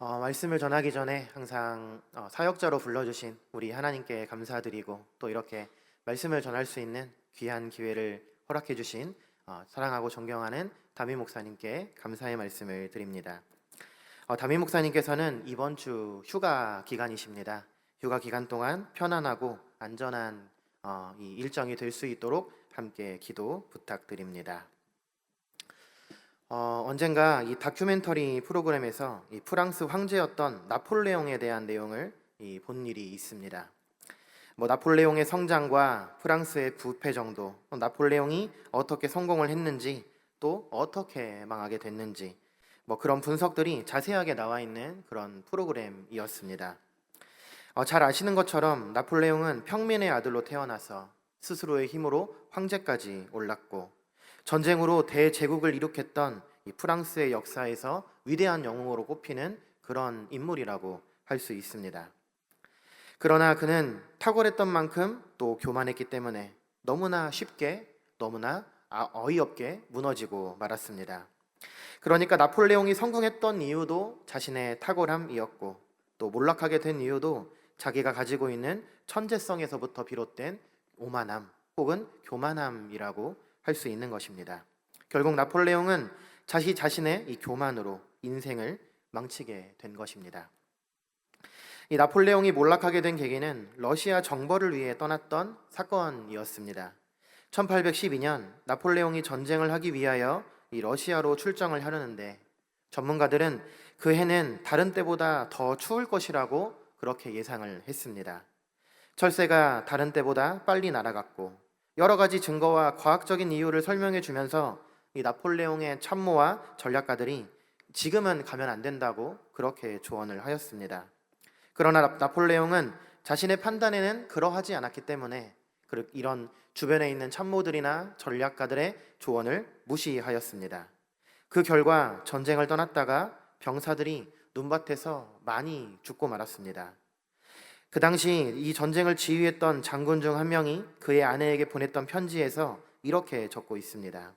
말씀을 전하기 전에 항상 사역자로 불러주신 우리 하나님께 감사드리고, 또 이렇게 말씀을 전할 수 있는 귀한 기회를 허락해 주신 사랑하고 존경하는 담임 목사님께 감사의 말씀을 드립니다. 담임 목사님께서는 이번 주 휴가 기간이십니다. 휴가 기간 동안 편안하고 안전한 이 일정이 될 수 있도록 함께 기도 부탁드립니다. 언젠가 이 다큐멘터리 프로그램에서 이 프랑스 황제였던 나폴레옹에 대한 내용을 본 일이 있습니다. 나폴레옹의 성장과 프랑스의 부패 정도, 나폴레옹이 어떻게 성공을 했는지, 또 어떻게 망하게 됐는지, 그런 분석들이 자세하게 나와 있는 그런 프로그램이었습니다. 잘 아시는 것처럼 나폴레옹은 평민의 아들로 태어나서 스스로의 힘으로 황제까지 올랐고, 전쟁으로 대제국을 일으켰던 이 프랑스의 역사에서 위대한 영웅으로 꼽히는 그런 인물이라고 할 수 있습니다. 그러나 그는 탁월했던 만큼 또 교만했기 때문에 너무나 쉽게, 너무나 어이없게 무너지고 말았습니다. 그러니까 나폴레옹이 성공했던 이유도 자신의 탁월함이었고, 또 몰락하게 된 이유도 자기가 가지고 있는 천재성에서부터 비롯된 오만함 혹은 교만함이라고 할 수 있는 것입니다. 결국 나폴레옹은 자신의 이 교만으로 인생을 망치게 된 것입니다. 이 나폴레옹이 몰락하게 된 계기는 러시아 정벌을 위해 떠났던 사건이었습니다. 1812년 나폴레옹이 전쟁을 하기 위하여 이 러시아로 출정을 하려는데, 전문가들은 그 해는 다른 때보다 더 추울 것이라고 그렇게 예상을 했습니다. 철새가 다른 때보다 빨리 날아갔고, 여러 가지 증거와 과학적인 이유를 설명해 주면서 이 나폴레옹의 참모와 전략가들이 지금은 가면 안 된다고 그렇게 조언을 하였습니다. 그러나 나폴레옹은 자신의 판단에는 그러하지 않았기 때문에 이런 주변에 있는 참모들이나 전략가들의 조언을 무시하였습니다. 그 결과 전쟁을 떠났다가 병사들이 눈밭에서 많이 죽고 말았습니다. 그 당시 이 전쟁을 지휘했던 장군 중 한 명이 그의 아내에게 보냈던 편지에서 이렇게 적고 있습니다.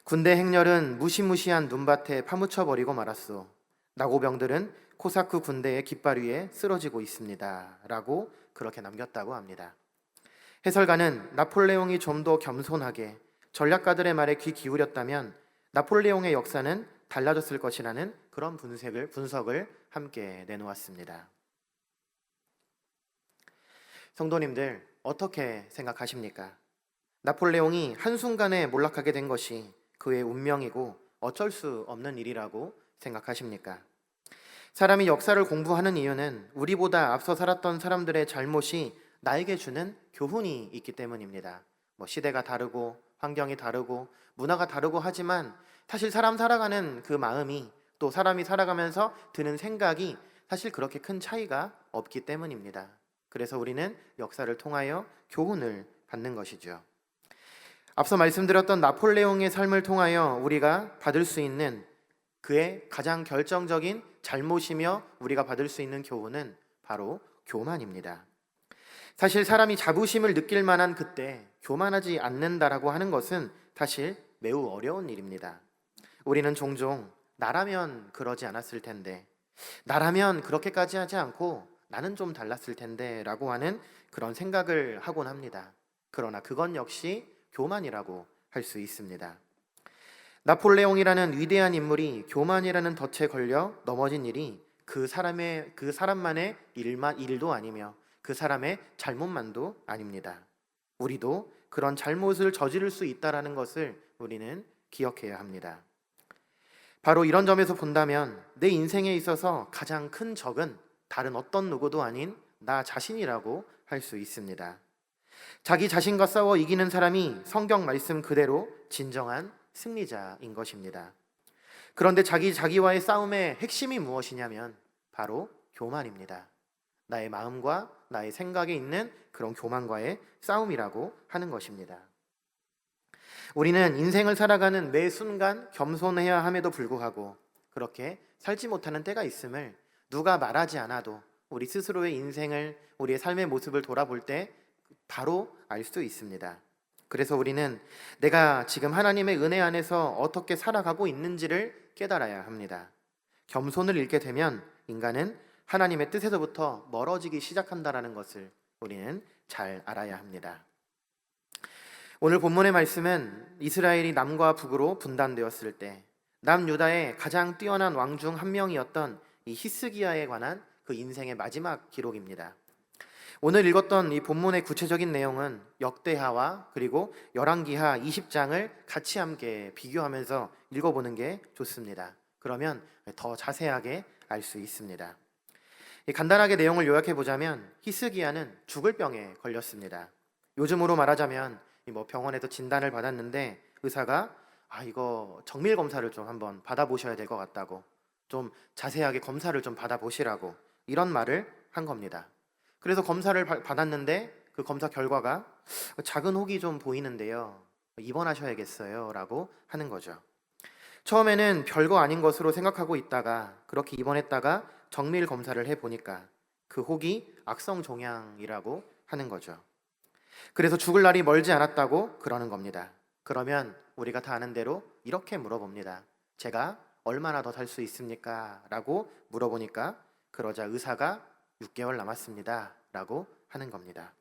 군대 행렬은 무시무시한 눈밭에 파묻혀버리고 말았소. 나고병들은 코사크 군대의 깃발 위에 쓰러지고 있습니다. 라고 그렇게 남겼다고 합니다. 해설가는 나폴레옹이 좀 더 겸손하게 전략가들의 말에 귀 기울였다면 나폴레옹의 역사는 달라졌을 것이라는 그런 분석을 함께 내놓았습니다. 성도님들, 어떻게 생각하십니까? 나폴레옹이 한순간에 몰락하게 된 것이 그의 운명이고 어쩔 수 없는 일이라고 생각하십니까? 사람이 역사를 공부하는 이유는 우리보다 앞서 살았던 사람들의 잘못이 나에게 주는 교훈이 있기 때문입니다. 시대가 다르고 환경이 다르고 문화가 다르고 하지만 사실 사람 살아가는 그 마음이, 또 사람이 살아가면서 드는 생각이 사실 그렇게 큰 차이가 없기 때문입니다. 그래서 우리는 역사를 통하여 교훈을 받는 것이죠. 앞서 말씀드렸던 나폴레옹의 삶을 통하여 우리가 받을 수 있는 그의 가장 결정적인 잘못이며 우리가 받을 수 있는 교훈은 바로 교만입니다. 사실 사람이 자부심을 느낄 만한 그때 교만하지 않는다라고 하는 것은 사실 매우 어려운 일입니다. 우리는 종종 나라면 그러지 않았을 텐데, 나라면 그렇게까지 하지 않고 나는 좀 달랐을 텐데 라고 하는 그런 생각을 하곤 합니다. 그러나 그건 역시 교만이라고 할 수 있습니다. 나폴레옹이라는 위대한 인물이 교만이라는 덫에 걸려 넘어진 일이 그 사람만의 일도 아니며 그 사람의 잘못만도 아닙니다. 우리도 그런 잘못을 저지를 수 있다는 것을 우리는 기억해야 합니다. 바로 이런 점에서 본다면 내 인생에 있어서 가장 큰 적은 다른 어떤 누구도 아닌 나 자신이라고 할 수 있습니다. 자기 자신과 싸워 이기는 사람이 성경 말씀 그대로 진정한 승리자인 것입니다. 그런데 자기와의 싸움의 핵심이 무엇이냐면 바로 교만입니다. 나의 마음과 나의 생각에 있는 그런 교만과의 싸움이라고 하는 것입니다. 우리는 인생을 살아가는 매 순간 겸손해야 함에도 불구하고 그렇게 살지 못하는 때가 있음을 누가 말하지 않아도 우리 스스로의 인생을, 우리의 삶의 모습을 돌아볼 때 바로 알 수 있습니다. 그래서 우리는 내가 지금 하나님의 은혜 안에서 어떻게 살아가고 있는지를 깨달아야 합니다. 겸손을 잃게 되면 인간은 하나님의 뜻에서부터 멀어지기 시작한다라는 것을 우리는 잘 알아야 합니다. 오늘 본문의 말씀은 이스라엘이 남과 북으로 분단되었을 때 남유다의 가장 뛰어난 왕 중 한 명이었던 이 히스기야에 관한 그 인생의 마지막 기록입니다. 오늘 읽었던 이 본문의 구체적인 내용은 역대하와 그리고 열왕기하 20장을 같이 함께 비교하면서 읽어보는 게 좋습니다. 그러면 더 자세하게 알 수 있습니다. 간단하게 내용을 요약해 보자면 히스기야는 죽을 병에 걸렸습니다. 요즘으로 말하자면 병원에서 진단을 받았는데 의사가 이거 정밀 검사를 좀 한번 받아보셔야 될 것 같다고, 좀 자세하게 검사를 좀 받아보시라고 이런 말을 한 겁니다. 그래서 검사를 받았는데 그 검사 결과가 작은 혹이 좀 보이는데요, 입원하셔야겠어요 라고 하는 거죠. 처음에는 별거 아닌 것으로 생각하고 있다가 그렇게 입원했다가 정밀 검사를 해보니까 그 혹이 악성 종양이라고 하는 거죠. 그래서 죽을 날이 멀지 않았다고 그러는 겁니다. 그러면 우리가 다 아는 대로 이렇게 물어봅니다. 제가 얼마나 더 살 수 있습니까? 라고 물어보니까 그러자 의사가 6개월 남았습니다 라고 하는 겁니다.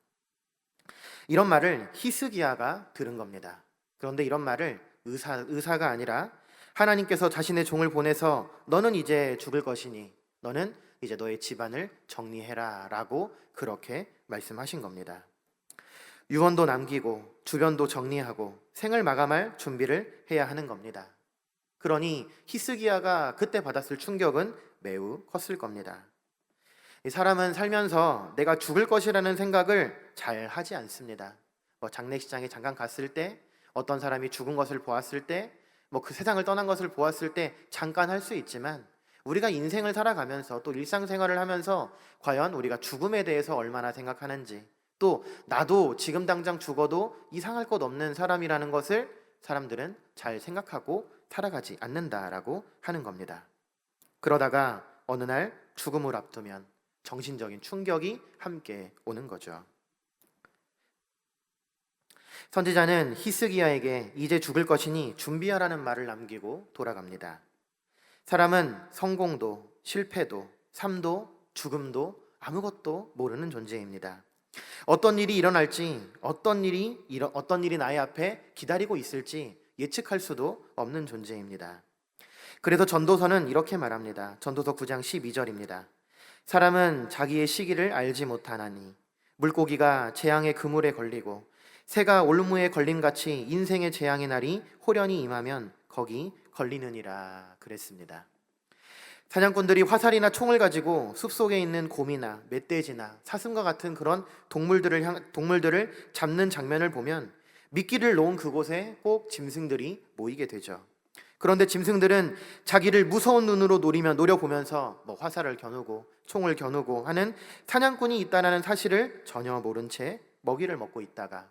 이런 말을 히스기야가 들은 겁니다. 그런데 이런 말을 의사가 아니라 하나님께서 자신의 종을 보내서 너는 이제 죽을 것이니 너는 이제 너의 집안을 정리해라 라고 그렇게 말씀하신 겁니다. 유언도 남기고 주변도 정리하고 생을 마감할 준비를 해야 하는 겁니다. 그러니 히스기야가 그때 받았을 충격은 매우 컸을 겁니다. 이 사람은 살면서 내가 죽을 것이라는 생각을 잘 하지 않습니다. 장례식장에 잠깐 갔을 때, 어떤 사람이 죽은 것을 보았을 때, 그 세상을 떠난 것을 보았을 때 잠깐 할 수 있지만 우리가 인생을 살아가면서 또 일상생활을 하면서 과연 우리가 죽음에 대해서 얼마나 생각하는지, 또 나도 지금 당장 죽어도 이상할 것 없는 사람이라는 것을 사람들은 잘 생각하고 살아가지 않는다라고 하는 겁니다. 그러다가 어느 날 죽음을 앞두면 정신적인 충격이 함께 오는 거죠. 선지자는 히스기야에게 이제 죽을 것이니 준비하라는 말을 남기고 돌아갑니다. 사람은 성공도 실패도 삶도 죽음도 아무것도 모르는 존재입니다. 어떤 일이 일어날지, 어떤 일이 나의 앞에 기다리고 있을지 예측할 수도 없는 존재입니다. 그래서 전도서는 이렇게 말합니다. 전도서 9장 12절입니다. 사람은 자기의 시기를 알지 못하나니 물고기가 재앙의 그물에 걸리고 새가 올무에 걸림같이 인생의 재앙의 날이 호련히 임하면 거기 걸리느니라 그랬습니다. 사냥꾼들이 화살이나 총을 가지고 숲속에 있는 곰이나 멧돼지나 사슴과 같은 그런 동물들을 잡는 장면을 보면 미끼를 놓은 그곳에 꼭 짐승들이 모이게 되죠. 그런데 짐승들은 자기를 무서운 눈으로 노려보면서 화살을 겨누고 총을 겨누고 하는 사냥꾼이 있다는 사실을 전혀 모른 채 먹이를 먹고 있다가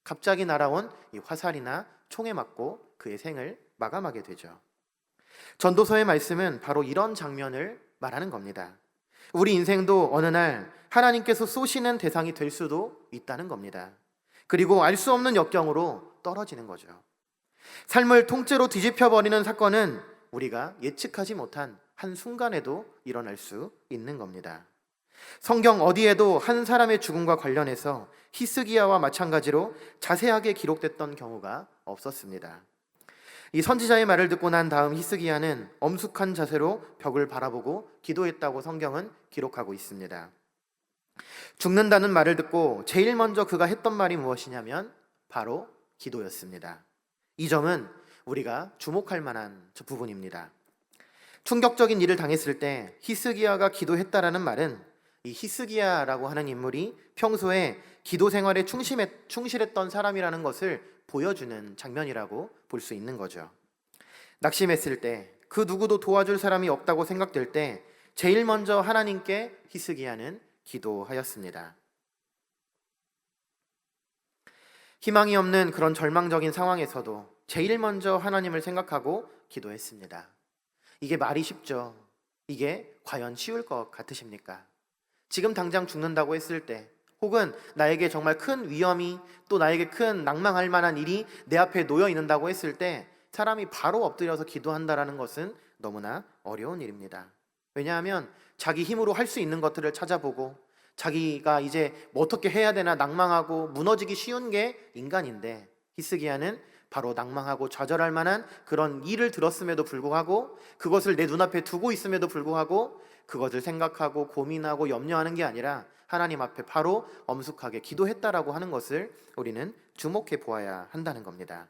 갑자기 날아온 이 화살이나 총에 맞고 그의 생을 마감하게 되죠. 전도서의 말씀은 바로 이런 장면을 말하는 겁니다. 우리 인생도 어느 날 하나님께서 쏘시는 대상이 될 수도 있다는 겁니다. 그리고 알 수 없는 역경으로 떨어지는 거죠. 삶을 통째로 뒤집혀버리는 사건은 우리가 예측하지 못한 한순간에도 일어날 수 있는 겁니다. 성경 어디에도 한 사람의 죽음과 관련해서 히스기야와 마찬가지로 자세하게 기록됐던 경우가 없었습니다. 이 선지자의 말을 듣고 난 다음 히스기야는 엄숙한 자세로 벽을 바라보고 기도했다고 성경은 기록하고 있습니다. 죽는다는 말을 듣고 제일 먼저 그가 했던 말이 무엇이냐면 바로 기도였습니다. 이 점은 우리가 주목할 만한 부분입니다. 충격적인 일을 당했을 때 히스기야가 기도했다라는 말은 이 히스기야라고 하는 인물이 평소에 기도 생활에 충실했던 사람이라는 것을 보여주는 장면이라고 볼 수 있는 거죠. 낙심했을 때, 그 누구도 도와줄 사람이 없다고 생각될 때 제일 먼저 하나님께 히스기야는 기도하였습니다. 희망이 없는 그런 절망적인 상황에서도 제일 먼저 하나님을 생각하고 기도했습니다. 이게 말이 쉽죠? 이게 과연 쉬울 것 같으십니까? 지금 당장 죽는다고 했을 때, 혹은 나에게 정말 큰 위험이, 또 나에게 큰 낭망할 만한 일이 내 앞에 놓여 있는다고 했을 때 사람이 바로 엎드려서 기도한다라는 것은 너무나 어려운 일입니다. 왜냐하면 자기 힘으로 할 수 있는 것들을 찾아보고 자기가 이제 뭐 어떻게 해야 되나 낭망하고 무너지기 쉬운 게 인간인데, 히스기야는 바로 낭망하고 좌절할 만한 그런 일을 들었음에도 불구하고 그것을 내 눈앞에 두고 있음에도 불구하고 그것을 생각하고 고민하고 염려하는 게 아니라 하나님 앞에 바로 엄숙하게 기도했다라고 하는 것을 우리는 주목해 보아야 한다는 겁니다.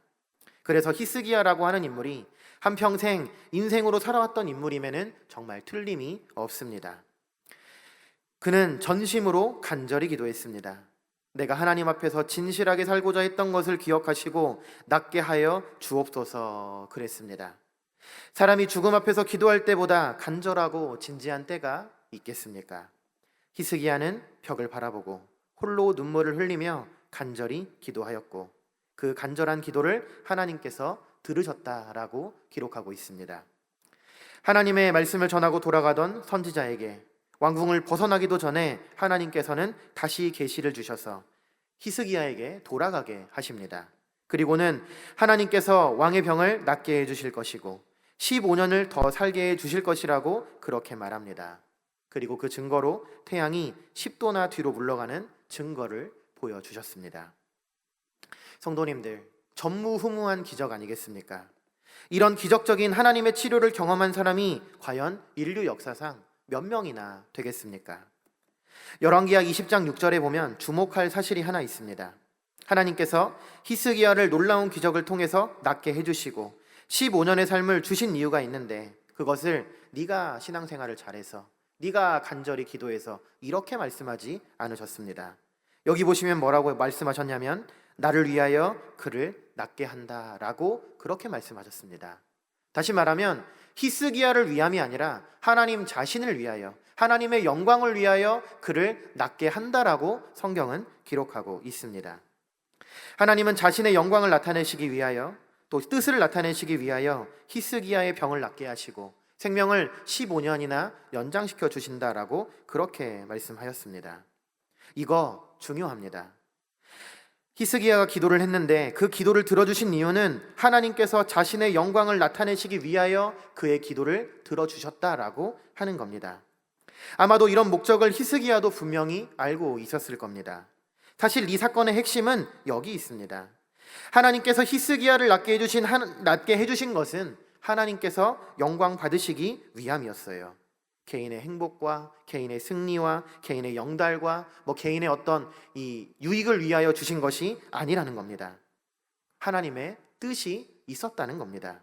그래서 히스기야라고 하는 인물이 한평생 인생으로 살아왔던 인물임에는 정말 틀림이 없습니다. 그는 전심으로 간절히 기도했습니다. 내가 하나님 앞에서 진실하게 살고자 했던 것을 기억하시고 낫게 하여 주옵소서 그랬습니다. 사람이 죽음 앞에서 기도할 때보다 간절하고 진지한 때가 있겠습니까? 히스기야는 벽을 바라보고 홀로 눈물을 흘리며 간절히 기도하였고 그 간절한 기도를 하나님께서 들으셨다라고 기록하고 있습니다. 하나님의 말씀을 전하고 돌아가던 선지자에게 왕궁을 벗어나기도 전에 하나님께서는 다시 계시를 주셔서 히스기야에게 돌아가게 하십니다. 그리고는 하나님께서 왕의 병을 낫게 해주실 것이고 15년을 더 살게 해주실 것이라고 그렇게 말합니다. 그리고 그 증거로 태양이 10도나 뒤로 물러가는 증거를 보여주셨습니다. 성도님들, 전무후무한 기적 아니겠습니까? 이런 기적적인 하나님의 치료를 경험한 사람이 과연 인류 역사상 몇 명이나 되겠습니까? 열왕기하 20장 6절에 보면 주목할 사실이 하나 있습니다. 하나님께서 히스기야를 놀라운 기적을 통해서 낫게 해주시고 15년의 삶을 주신 이유가 있는데, 그것을 네가 신앙생활을 잘해서, 네가 간절히 기도해서 이렇게 말씀하지 않으셨습니다. 여기 보시면 뭐라고 말씀하셨냐면 나를 위하여 그를 낫게 한다라고 그렇게 말씀하셨습니다. 다시 말하면 히스기야를 위함이 아니라 하나님 자신을 위하여, 하나님의 영광을 위하여 그를 낫게 한다라고 성경은 기록하고 있습니다. 하나님은 자신의 영광을 나타내시기 위하여, 또 뜻을 나타내시기 위하여 히스기야의 병을 낫게 하시고 생명을 15년이나 연장시켜 주신다라고 그렇게 말씀하였습니다. 이거 중요합니다. 히스기야가 기도를 했는데 그 기도를 들어주신 이유는 하나님께서 자신의 영광을 나타내시기 위하여 그의 기도를 들어주셨다라고 하는 겁니다. 아마도 이런 목적을 히스기야도 분명히 알고 있었을 겁니다. 사실 이 사건의 핵심은 여기 있습니다. 하나님께서 히스기야를 낫게 해주신 것은 하나님께서 영광 받으시기 위함이었어요. 개인의 행복과 개인의 승리와 개인의 영달과 개인의 어떤 이 유익을 위하여 주신 것이 아니라는 겁니다. 하나님의 뜻이 있었다는 겁니다.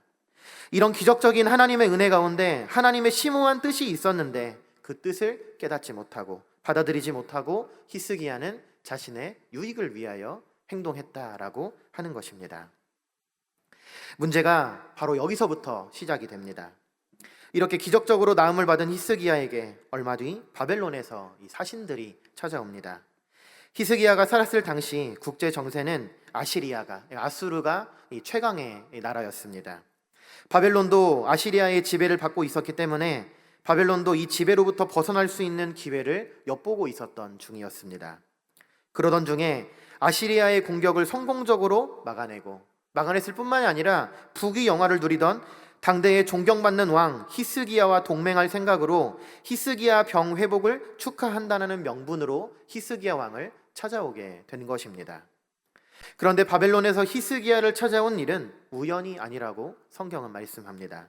이런 기적적인 하나님의 은혜 가운데 하나님의 심오한 뜻이 있었는데 그 뜻을 깨닫지 못하고 받아들이지 못하고 히스기야는 자신의 유익을 위하여 행동했다라고 하는 것입니다. 문제가 바로 여기서부터 시작이 됩니다. 이렇게 기적적으로 나음을 받은 히스기야에게 얼마 뒤 바벨론에서 이 사신들이 찾아옵니다. 히스기야가 살았을 당시 국제 정세는 아수르가 최강의 나라였습니다. 바벨론도 아시리아의 지배를 받고 있었기 때문에 바벨론도 이 지배로부터 벗어날 수 있는 기회를 엿보고 있었던 중이었습니다. 그러던 중에 아시리아의 공격을 성공적으로 막아냈을 뿐만이 아니라 부귀 영화를 누리던 당대의 존경받는 왕 히스기야와 동맹할 생각으로 히스기야 병 회복을 축하한다는 명분으로 히스기야 왕을 찾아오게 된 것입니다. 그런데 바벨론에서 히스기야를 찾아온 일은 우연이 아니라고 성경은 말씀합니다.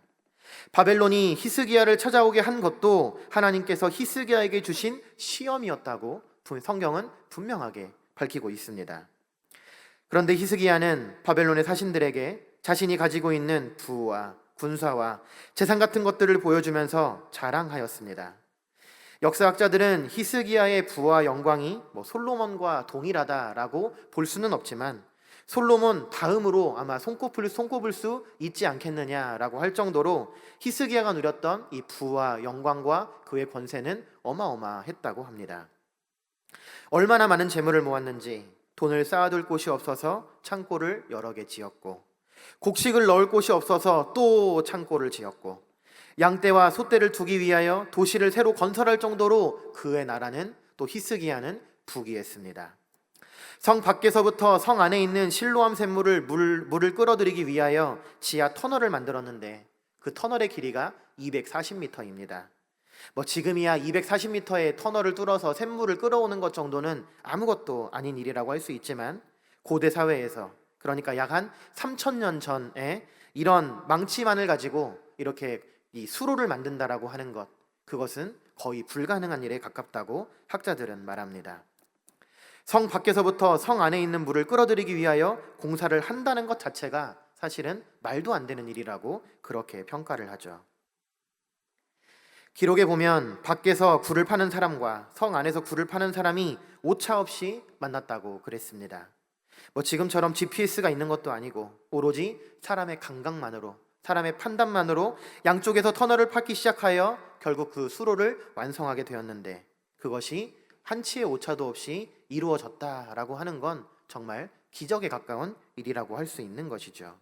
바벨론이 히스기야를 찾아오게 한 것도 하나님께서 히스기야에게 주신 시험이었다고 성경은 분명하게 밝히고 있습니다. 그런데 히스기야는 바벨론의 사신들에게 자신이 가지고 있는 부와 군사와 재산 같은 것들을 보여주면서 자랑하였습니다. 역사학자들은 히스기야의 부와 영광이 솔로몬과 동일하다라고 볼 수는 없지만 솔로몬 다음으로 아마 손꼽을 수 있지 않겠느냐라고 할 정도로 히스기야가 누렸던 이 부와 영광과 그의 권세는 어마어마했다고 합니다. 얼마나 많은 재물을 모았는지 돈을 쌓아둘 곳이 없어서 창고를 여러 개 지었고, 곡식을 넣을 곳이 없어서 또 창고를 지었고, 양떼와 소떼를 두기 위하여 도시를 새로 건설할 정도로 그의 나라는, 또 히스기야는 부귀했습니다. 성 밖에서부터 성 안에 있는 실로암 샘물을 물을 끌어들이기 위하여 지하 터널을 만들었는데 그 터널의 길이가 240m입니다. 뭐 지금이야 240m의 터널을 뚫어서 샘물을 끌어오는 것 정도는 아무것도 아닌 일이라고 할 수 있지만, 고대 사회에서, 그러니까 약 한 3000년 전에 이런 망치만을 가지고 이렇게 이 수로를 만든다라고 하는 것, 그것은 거의 불가능한 일에 가깝다고 학자들은 말합니다. 성 밖에서부터 성 안에 있는 물을 끌어들이기 위하여 공사를 한다는 것 자체가 사실은 말도 안 되는 일이라고 그렇게 평가를 하죠. 기록에 보면 밖에서 굴을 파는 사람과 성 안에서 굴을 파는 사람이 오차 없이 만났다고 그랬습니다. 뭐 지금처럼 GPS가 있는 것도 아니고 오로지 사람의 감각만으로, 사람의 판단만으로 양쪽에서 터널을 파기 시작하여 결국 그 수로를 완성하게 되었는데, 그것이 한치의 오차도 없이 이루어졌다라고 하는 건 정말 기적에 가까운 일이라고 할 수 있는 것이죠.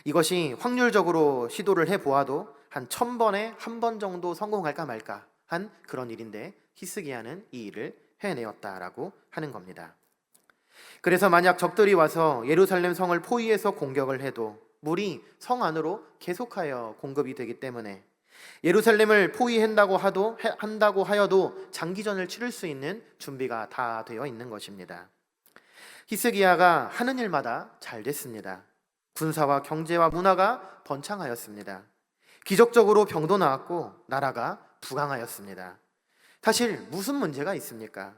이것이 확률적으로 시도를 해보아도 한 1000번에 한 번 정도 성공할까 말까 한 그런 일인데, 히스기야는 이 일을 해내었다라고 하는 겁니다. 그래서 만약 적들이 와서 예루살렘 성을 포위해서 공격을 해도 물이 성 안으로 계속하여 공급이 되기 때문에 예루살렘을 포위한다고 하여도 장기전을 치를 수 있는 준비가 다 되어 있는 것입니다. 히스기야가 하는 일마다 잘 됐습니다. 군사와 경제와 문화가 번창하였습니다. 기적적으로 병도 나았고 나라가 부강하였습니다. 사실 무슨 문제가 있습니까?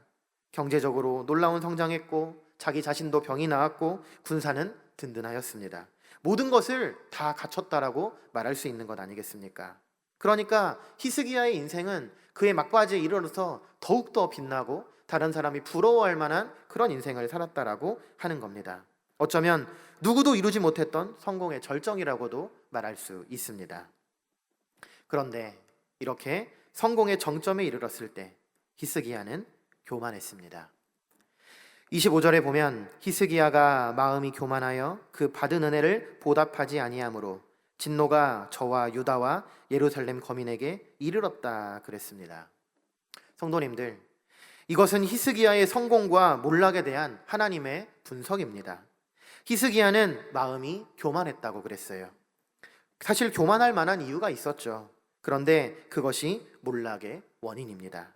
경제적으로 놀라운 성장했고 자기 자신도 병이 나았고 군사는 든든하였습니다. 모든 것을 다 갖췄다라고 말할 수 있는 것 아니겠습니까? 그러니까 히스기야의 인생은 그의 막바지에 이르러서 더욱더 빛나고 다른 사람이 부러워할 만한 그런 인생을 살았다라고 하는 겁니다. 어쩌면 누구도 이루지 못했던 성공의 절정이라고도 말할 수 있습니다. 그런데 이렇게 성공의 정점에 이르렀을 때 히스기야는 교만했습니다. 25절에 보면 히스기야가 마음이 교만하여 그 받은 은혜를 보답하지 아니하므로 진노가 저와 유다와 예루살렘 거민에게 이르렀다 그랬습니다. 성도님들, 이것은 히스기야의 성공과 몰락에 대한 하나님의 분석입니다. 히스기야는 마음이 교만했다고 그랬어요. 사실 교만할 만한 이유가 있었죠. 그런데 그것이 몰락의 원인입니다.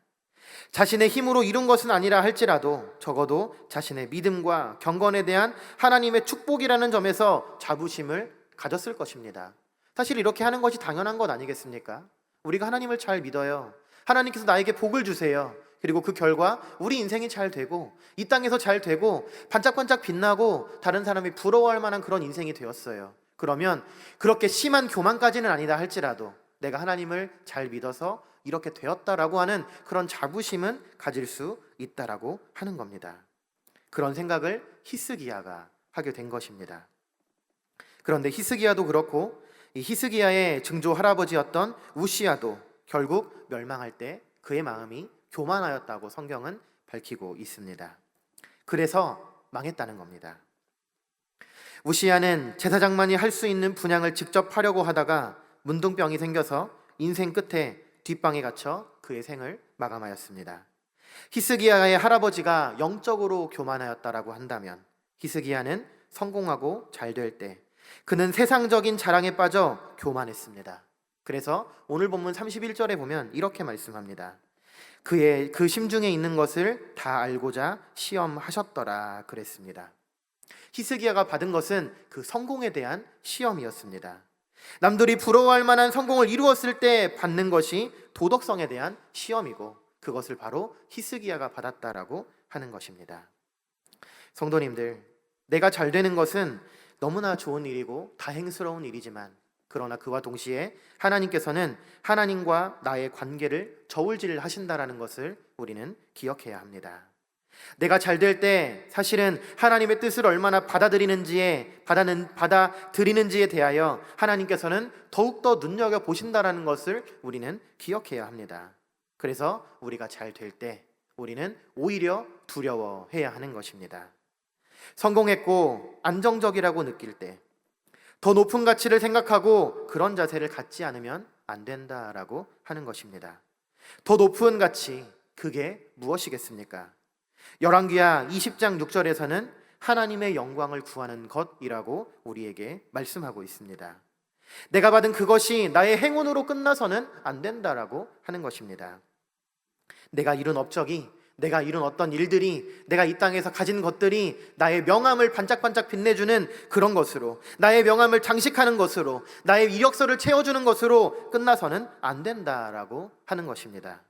자신의 힘으로 이룬 것은 아니라 할지라도 적어도 자신의 믿음과 경건에 대한 하나님의 축복이라는 점에서 자부심을 가졌을 것입니다. 사실 이렇게 하는 것이 당연한 것 아니겠습니까? 우리가 하나님을 잘 믿어요. 하나님께서 나에게 복을 주세요. 그리고 그 결과 우리 인생이 잘 되고 이 땅에서 잘 되고 반짝반짝 빛나고 다른 사람이 부러워할 만한 그런 인생이 되었어요. 그러면 그렇게 심한 교만까지는 아니다 할지라도 내가 하나님을 잘 믿어서 이렇게 되었다라고 하는 그런 자부심은 가질 수 있다라고 하는 겁니다. 그런 생각을 히스기야가 하게 된 것입니다. 그런데 히스기야도 그렇고 이 히스기야의 증조 할아버지였던 우시야도 결국 멸망할 때 그의 마음이 교만하였다고 성경은 밝히고 있습니다. 그래서 망했다는 겁니다. 우시야는 제사장만이 할 수 있는 분향을 직접 하려고 하다가 문둥병이 생겨서 인생 끝에 뒷방에 갇혀 그의 생을 마감하였습니다. 히스기야의 할아버지가 영적으로 교만하였다라고 한다면 히스기야는 성공하고 잘 될 때 그는 세상적인 자랑에 빠져 교만했습니다. 그래서 오늘 본문 31절에 보면 이렇게 말씀합니다. 그의 그 심중에 있는 것을 다 알고자 시험하셨더라 그랬습니다. 히스기야가 받은 것은 그 성공에 대한 시험이었습니다. 남들이 부러워할 만한 성공을 이루었을 때 받는 것이 도덕성에 대한 시험이고 그것을 바로 히스기야가 받았다라고 하는 것입니다. 성도님들, 내가 잘 되는 것은 너무나 좋은 일이고 다행스러운 일이지만 그러나 그와 동시에 하나님께서는 하나님과 나의 관계를 저울질 하신다라는 것을 우리는 기억해야 합니다. 내가 잘 될 때 사실은 하나님의 뜻을 얼마나 받아들이는지에 대하여 하나님께서는 더욱더 눈여겨보신다라는 것을 우리는 기억해야 합니다. 그래서 우리가 잘 될 때 우리는 오히려 두려워해야 하는 것입니다. 성공했고 안정적이라고 느낄 때 더 높은 가치를 생각하고 그런 자세를 갖지 않으면 안 된다라고 하는 것입니다. 더 높은 가치, 그게 무엇이겠습니까? 열왕기하 20장 6절에서는 하나님의 영광을 구하는 것이라고 우리에게 말씀하고 있습니다. 내가 받은 그것이 나의 행운으로 끝나서는 안 된다라고 하는 것입니다. 내가 이룬 업적이, 내가 이룬 어떤 일들이, 내가 이 땅에서 가진 것들이 나의 명함을 반짝반짝 빛내주는 그런 것으로, 나의 명함을 장식하는 것으로, 나의 이력서를 채워주는 것으로 끝나서는 안 된다라고 하는 것입니다.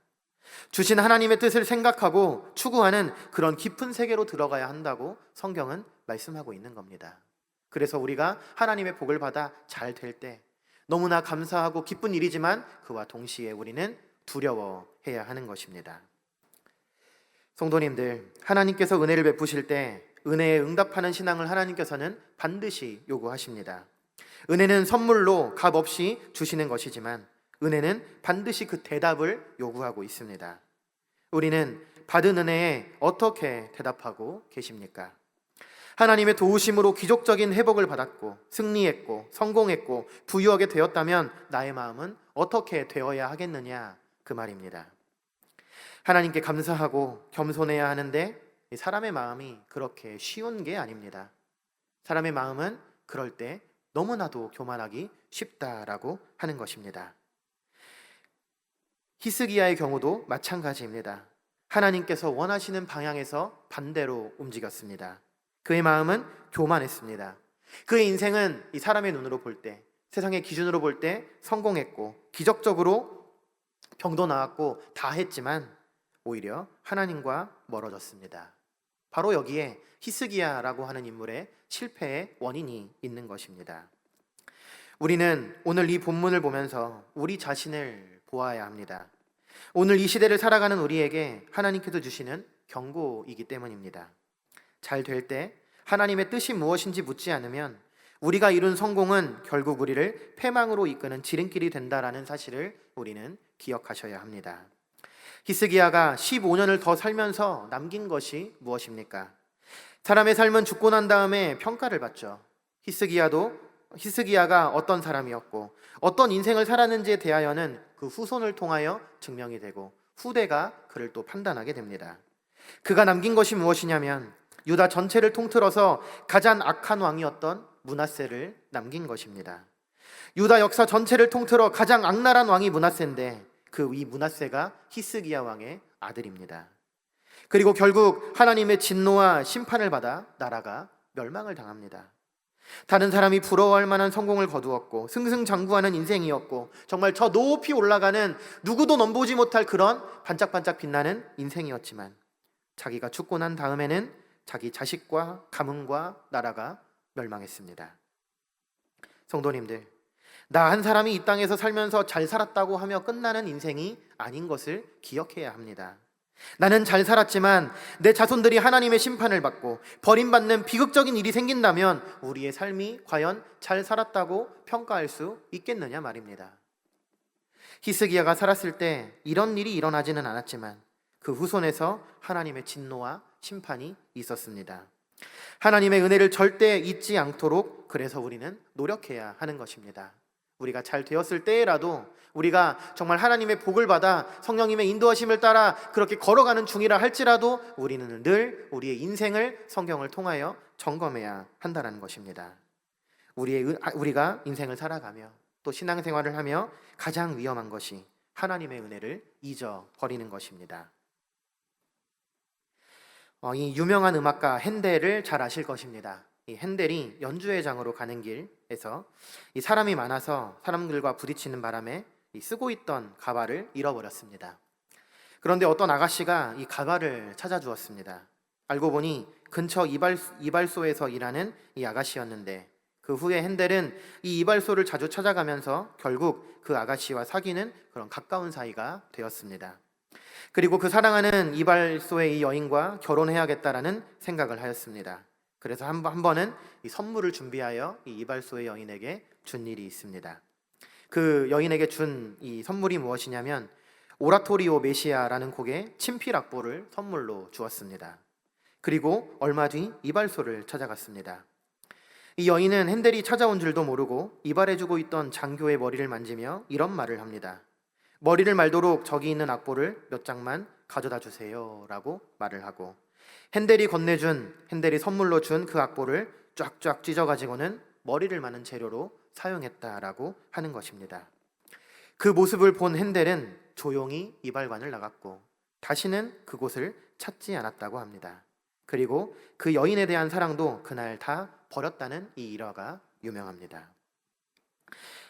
주신 하나님의 뜻을 생각하고 추구하는 그런 깊은 세계로 들어가야 한다고 성경은 말씀하고 있는 겁니다. 그래서 우리가 하나님의 복을 받아 잘 될 때 너무나 감사하고 기쁜 일이지만 그와 동시에 우리는 두려워해야 하는 것입니다. 성도님들, 하나님께서 은혜를 베푸실 때 은혜에 응답하는 신앙을 하나님께서는 반드시 요구하십니다. 은혜는 선물로 값없이 주시는 것이지만 은혜는 반드시 그 대답을 요구하고 있습니다. 우리는 받은 은혜에 어떻게 대답하고 계십니까? 하나님의 도우심으로 기적적인 회복을 받았고 승리했고 성공했고 부유하게 되었다면 나의 마음은 어떻게 되어야 하겠느냐, 그 말입니다. 하나님께 감사하고 겸손해야 하는데 사람의 마음이 그렇게 쉬운 게 아닙니다. 사람의 마음은 그럴 때 너무나도 교만하기 쉽다라고 하는 것입니다. 히스기야의 경우도 마찬가지입니다. 하나님께서 원하시는 방향에서 반대로 움직였습니다. 그의 마음은 교만했습니다. 그의 인생은 이 사람의 눈으로 볼 때, 세상의 기준으로 볼 때 성공했고 기적적으로 병도 나았고 다 했지만 오히려 하나님과 멀어졌습니다. 바로 여기에 히스기야라고 하는 인물의 실패의 원인이 있는 것입니다. 우리는 오늘 이 본문을 보면서 우리 자신을 보아야 합니다. 오늘 이 시대를 살아가는 우리에게 하나님께서 주시는 경고이기 때문입니다. 잘 될 때 하나님의 뜻이 무엇인지 묻지 않으면 우리가 이룬 성공은 결국 우리를 패망으로 이끄는 지름길이 된다라는 사실을 우리는 기억하셔야 합니다. 히스기야가 15년을 더 살면서 남긴 것이 무엇입니까? 사람의 삶은 죽고 난 다음에 평가를 받죠. 히스기야가 어떤 사람이었고 어떤 인생을 살았는지에 대하여는 그 후손을 통하여 증명이 되고 후대가 그를 또 판단하게 됩니다. 그가 남긴 것이 무엇이냐면 유다 전체를 통틀어서 가장 악한 왕이었던 므낫세를 남긴 것입니다. 유다 역사 전체를 통틀어 가장 악랄한 왕이 므낫세인데 이 므낫세가 히스기야 왕의 아들입니다. 그리고 결국 하나님의 진노와 심판을 받아 나라가 멸망을 당합니다. 다른 사람이 부러워할 만한 성공을 거두었고 승승장구하는 인생이었고 정말 저 높이 올라가는 누구도 넘보지 못할 그런 반짝반짝 빛나는 인생이었지만 자기가 죽고 난 다음에는 자기 자식과 가문과 나라가 멸망했습니다. 성도님들, 나 한 사람이 이 땅에서 살면서 잘 살았다고 하며 끝나는 인생이 아닌 것을 기억해야 합니다. 나는 잘 살았지만 내 자손들이 하나님의 심판을 받고 버림받는 비극적인 일이 생긴다면 우리의 삶이 과연 잘 살았다고 평가할 수 있겠느냐 말입니다. 히스기야가 살았을 때 이런 일이 일어나지는 않았지만 그 후손에서 하나님의 진노와 심판이 있었습니다. 하나님의 은혜를 절대 잊지 않도록 그래서 우리는 노력해야 하는 것입니다. 우리가 잘 되었을 때라도 우리가 정말 하나님의 복을 받아 성령님의 인도하심을 따라 그렇게 걸어가는 중이라 할지라도 우리는 늘 우리의 인생을 성경을 통하여 점검해야 한다는 것입니다. 우리가 인생을 살아가며 또 신앙생활을 하며 가장 위험한 것이 하나님의 은혜를 잊어버리는 것입니다. 이 유명한 음악가 핸델을 잘 아실 것입니다. 이 핸델이 연주회장으로 가는 길에서 이 사람이 많아서 사람들과 부딪히는 바람에 쓰고 있던 가발을 잃어버렸습니다. 그런데 어떤 아가씨가 이 가발을 찾아주었습니다. 알고 보니 근처 이발소에서 일하는 이 아가씨였는데 그 후에 핸델은 이 이발소를 자주 찾아가면서 결국 그 아가씨와 사귀는 그런 가까운 사이가 되었습니다. 그리고 그 사랑하는 이발소의 이 여인과 결혼해야겠다라는 생각을 하였습니다. 그래서 한 번은 이 선물을 준비하여 이 이발소의 여인에게 준 일이 있습니다. 그 여인에게 준 이 선물이 무엇이냐면 오라토리오 메시아라는 곡의 친필 악보를 선물로 주었습니다. 그리고 얼마 뒤 이발소를 찾아갔습니다. 이 여인은 핸델이 찾아온 줄도 모르고 이발해주고 있던 장교의 머리를 만지며 이런 말을 합니다. 머리를 말도록 저기 있는 악보를 몇 장만 가져다 주세요 라고 말을 하고 핸델이 선물로 준 그 악보를 쫙쫙 찢어가지고는 머리를 마는 재료로 사용했다라고 하는 것입니다. 그 모습을 본 핸델은 조용히 이발관을 나갔고 다시는 그곳을 찾지 않았다고 합니다. 그리고 그 여인에 대한 사랑도 그날 다 버렸다는 이 일화가 유명합니다.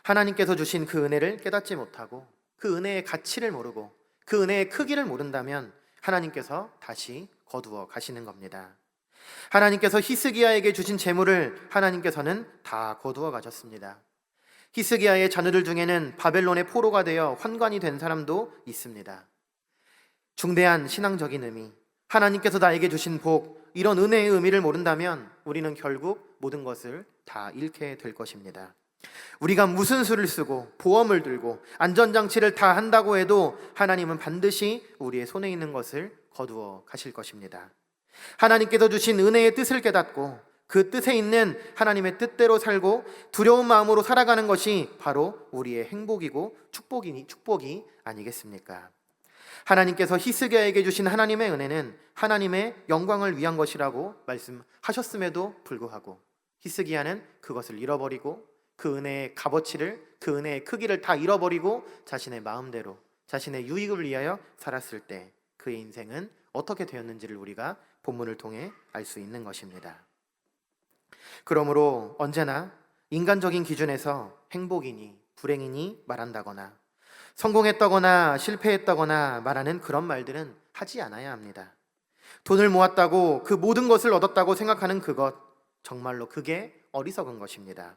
하나님께서 주신 그 은혜를 깨닫지 못하고 그 은혜의 가치를 모르고 그 은혜의 크기를 모른다면 하나님께서 다시 거두어 가시는 겁니다. 하나님께서 히스기야에게 주신 재물을 하나님께서는 다 거두어 가셨습니다. 히스기야의 자녀들 중에는 바벨론의 포로가 되어 환관이 된 사람도 있습니다. 중대한 신앙적인 의미, 하나님께서 나에게 주신 복, 이런 은혜의 의미를 모른다면 우리는 결국 모든 것을 다 잃게 될 것입니다. 우리가 무슨 수를 쓰고 보험을 들고 안전장치를 다 한다고 해도 하나님은 반드시 우리의 손에 있는 것을 거두어 가실 것입니다. 하나님께서 주신 은혜의 뜻을 깨닫고 그 뜻에 있는 하나님의 뜻대로 살고 두려운 마음으로 살아가는 것이 바로 우리의 행복이고 축복이 아니겠습니까? 하나님께서 히스기야에게 주신 하나님의 은혜는 하나님의 영광을 위한 것이라고 말씀하셨음에도 불구하고 히스기야는 그것을 잃어버리고 그 은혜의 값어치를, 그 은혜의 크기를 다 잃어버리고 자신의 마음대로 자신의 유익을 위하여 살았을 때 그의 인생은 어떻게 되었는지를 우리가 본문을 통해 알 수 있는 것입니다. 그러므로 언제나 인간적인 기준에서 행복이니 불행이니 말한다거나 성공했다거나 실패했다거나 말하는 그런 말들은 하지 않아야 합니다. 돈을 모았다고 그 모든 것을 얻었다고 생각하는 그것, 정말로 그게 어리석은 것입니다.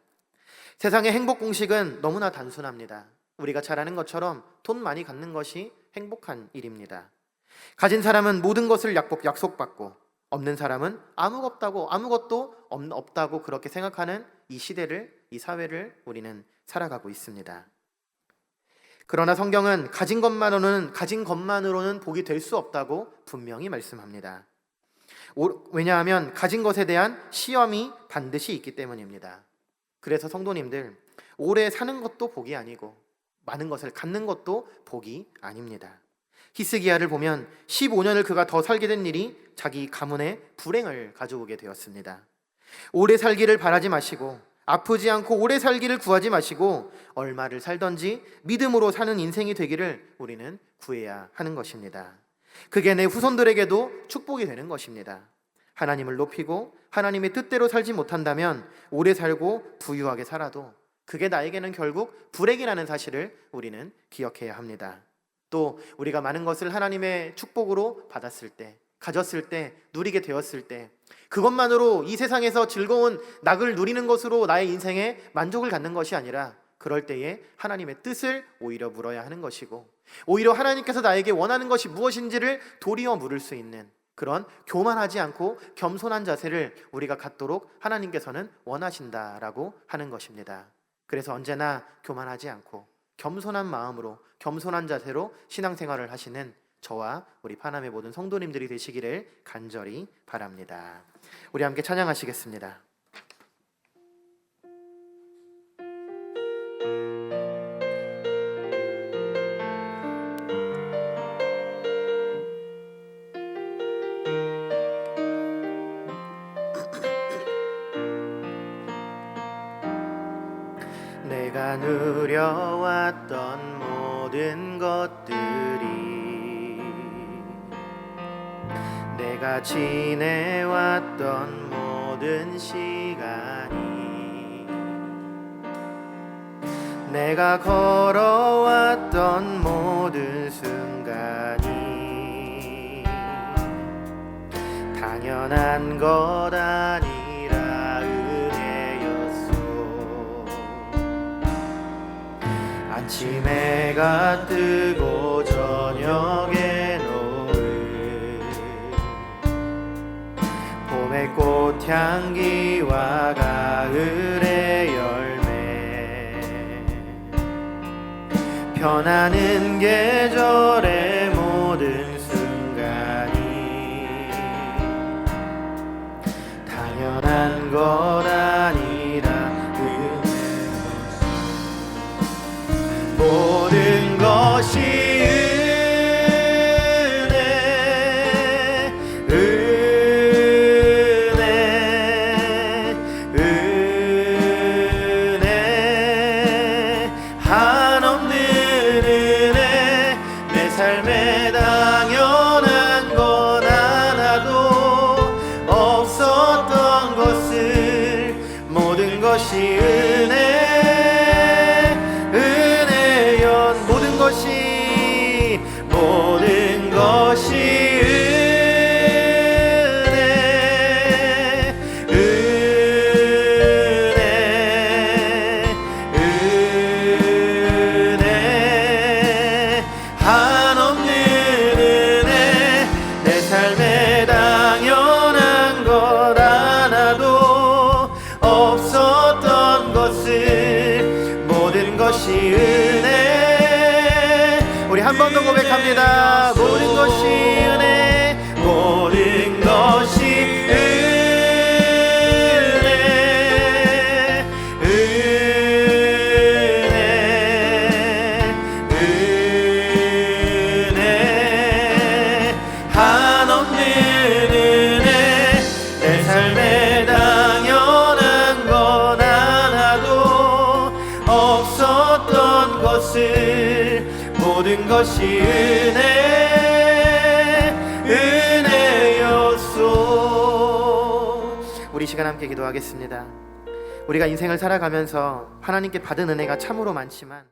세상의 행복 공식은 너무나 단순합니다. 우리가 잘 아는 것처럼 돈 많이 갖는 것이 행복한 일입니다. 가진 사람은 모든 것을 약속받고 없는 사람은 아무것도 없다고 그렇게 생각하는 이 시대를, 이 사회를 우리는 살아가고 있습니다. 그러나 성경은 가진 것만으로는 복이 될 수 없다고 분명히 말씀합니다. 왜냐하면 가진 것에 대한 시험이 반드시 있기 때문입니다. 그래서 성도님들, 오래 사는 것도 복이 아니고 많은 것을 갖는 것도 복이 아닙니다. 히스기야를 보면 15년을 그가 더 살게 된 일이 자기 가문에 불행을 가져오게 되었습니다. 오래 살기를 바라지 마시고 아프지 않고 오래 살기를 구하지 마시고 얼마를 살던지 믿음으로 사는 인생이 되기를 우리는 구해야 하는 것입니다. 그게 내 후손들에게도 축복이 되는 것입니다. 하나님을 높이고 하나님의 뜻대로 살지 못한다면 오래 살고 부유하게 살아도 그게 나에게는 결국 불행이라는 사실을 우리는 기억해야 합니다. 또 우리가 많은 것을 하나님의 축복으로 받았을 때, 가졌을 때, 누리게 되었을 때 그것만으로 이 세상에서 즐거운 낙을 누리는 것으로 나의 인생에 만족을 갖는 것이 아니라 그럴 때에 하나님의 뜻을 오히려 물어야 하는 것이고 오히려 하나님께서 나에게 원하는 것이 무엇인지를 도리어 물을 수 있는 그런 교만하지 않고 겸손한 자세를 우리가 갖도록 하나님께서는 원하신다라고 하는 것입니다. 그래서 언제나 교만하지 않고 겸손한 마음으로 겸손한 자세로 신앙생활을 하시는 저와 우리 파남의 모든 성도님들이 되시기를 간절히 바랍니다. 우리 함께 찬양하시겠습니다. 내가 누려왔던 모든 것들이 내가 지내왔던 모든 시간이 내가 걸어왔던 모든 순간이 당연한 것 아니라 은혜였소. 아침 해가 뜨고 저녁에 봄의 꽃향기와 가을의 열매 변하는 계절의 모든 순간이 당연한 것 아니라 모든 것이 삶에 당연한 건 하나도 없었던 것을 모든 것이 은혜연 모든 것이 은혜 한없는 은혜 내 삶에 당연한 것 하나도 없었던 것을 모든 것이 은혜 우리 한 번 더 고백합니다. 모든 것이 은혜 모든 것이 은혜 한없는 은혜 내 삶에 당연한 것 하나도 없었던 것을 모든 것이 은혜였소. 우리 시간 함께 기도하겠습니다. 우리가 인생을 살아가면서 하나님께 받은 은혜가 참으로 많지만